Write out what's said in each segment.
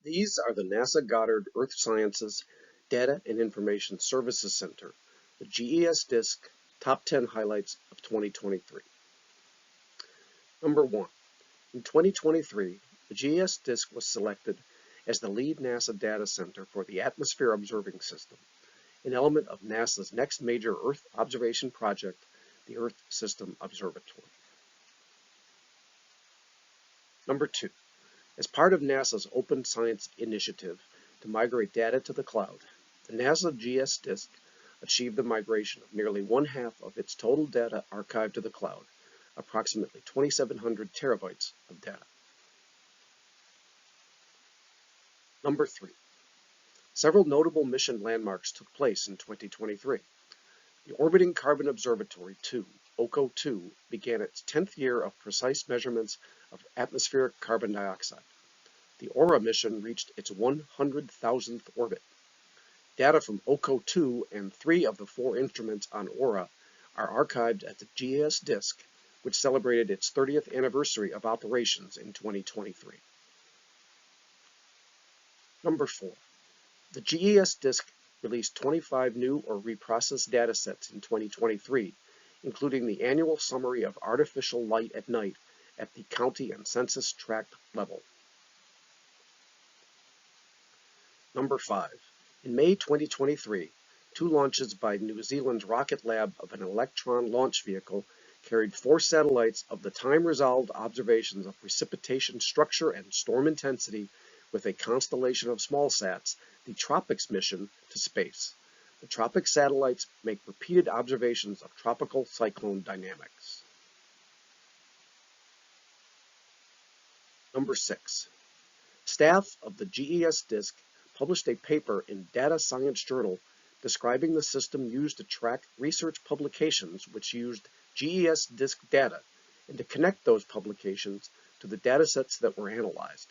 These are the NASA Goddard Earth Sciences Data and Information Services Center, the GES DISC Top 10 Highlights of 2023. Number 1. In 2023, the GES DISC was selected as the lead NASA data center for the Atmosphere Observing System, an element of NASA's next major Earth observation project, the Earth System Observatory. Number 2. As part of NASA's Open Science Initiative to migrate data to the cloud, the NASA GES DISC achieved the migration of nearly one-half of its total data archived to the cloud, approximately 2,700 terabytes of data. Number 3. Several notable mission landmarks took place in 2023. The Orbiting Carbon Observatory 2, OCO-2, began its 10th year of precise measurements of atmospheric carbon dioxide. The AURA mission reached its 100,000th orbit. Data from OCO-2 and 3 of the 4 instruments on AURA are archived at the GES DISC, which celebrated its 30th anniversary of operations in 2023. Number 4. The GES DISC released 25 new or reprocessed datasets in 2023, including the annual summary of artificial light at night at the county and census tract level. Number 5. In May 2023, 2 launches by New Zealand's Rocket Lab of an Electron launch vehicle carried 4 satellites of the time-resolved observations of precipitation structure and storm intensity with a constellation of smallsats, the TROPICS mission, to space. The TROPICS satellites make repeated observations of tropical cyclone dynamics. Number 6. Staff of the GES DISC published a paper in Data Science Journal describing the system used to track research publications which used GES DISC data and to connect those publications to the datasets that were analyzed.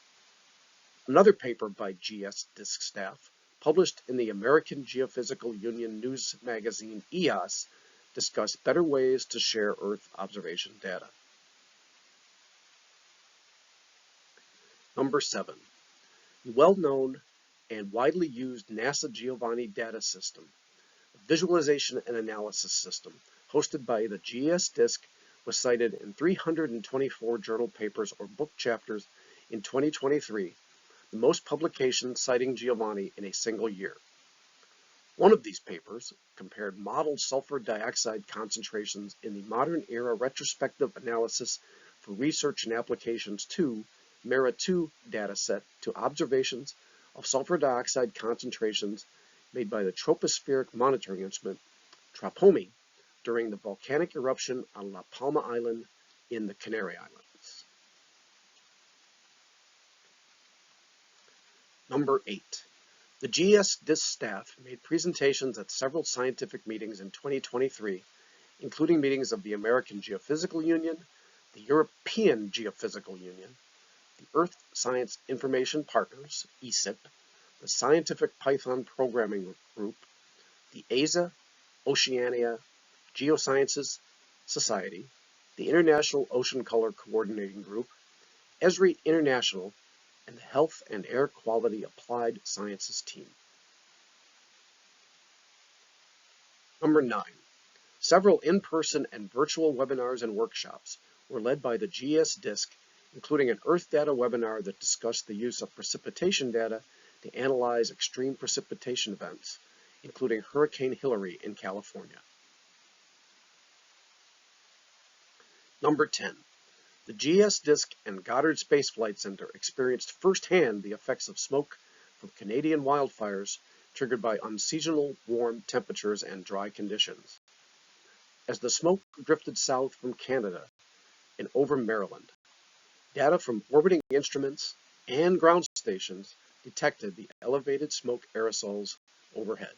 Another paper by GES DISC staff, published in the American Geophysical Union news magazine EOS, discussed better ways to share Earth observation data. Number 7. The well-known and widely used NASA Giovanni data system, a visualization and analysis system, hosted by the GES DISC, was cited in 324 journal papers or book chapters in 2023, the most publications citing Giovanni in a single year. One of these papers compared model sulfur dioxide concentrations in the modern era retrospective analysis for research and applications 2, MERA-2 dataset to observations of sulfur dioxide concentrations made by the tropospheric monitoring instrument, TROPOMI, during the volcanic eruption on La Palma Island in the Canary Islands. Number 8. The GES DISC staff made presentations at several scientific meetings in 2023, including meetings of the American Geophysical Union, the European Geophysical Union, the Earth Science Information Partners, ESIP, the Scientific Python Programming Group, the ASA Oceania Geosciences Society, the International Ocean Color Coordinating Group, ESRI International, and the Health and Air Quality Applied Sciences team. Number 9. Several in-person and virtual webinars and workshops were led by the GES DISC, including an Earth data webinar that discussed the use of precipitation data to analyze extreme precipitation events, including Hurricane Hilary in California. Number 10. The GES DISC and Goddard Space Flight Center experienced firsthand the effects of smoke from Canadian wildfires triggered by unseasonal warm temperatures and dry conditions. As the smoke drifted south from Canada and over Maryland, data from orbiting instruments and ground stations detected the elevated smoke aerosols overhead.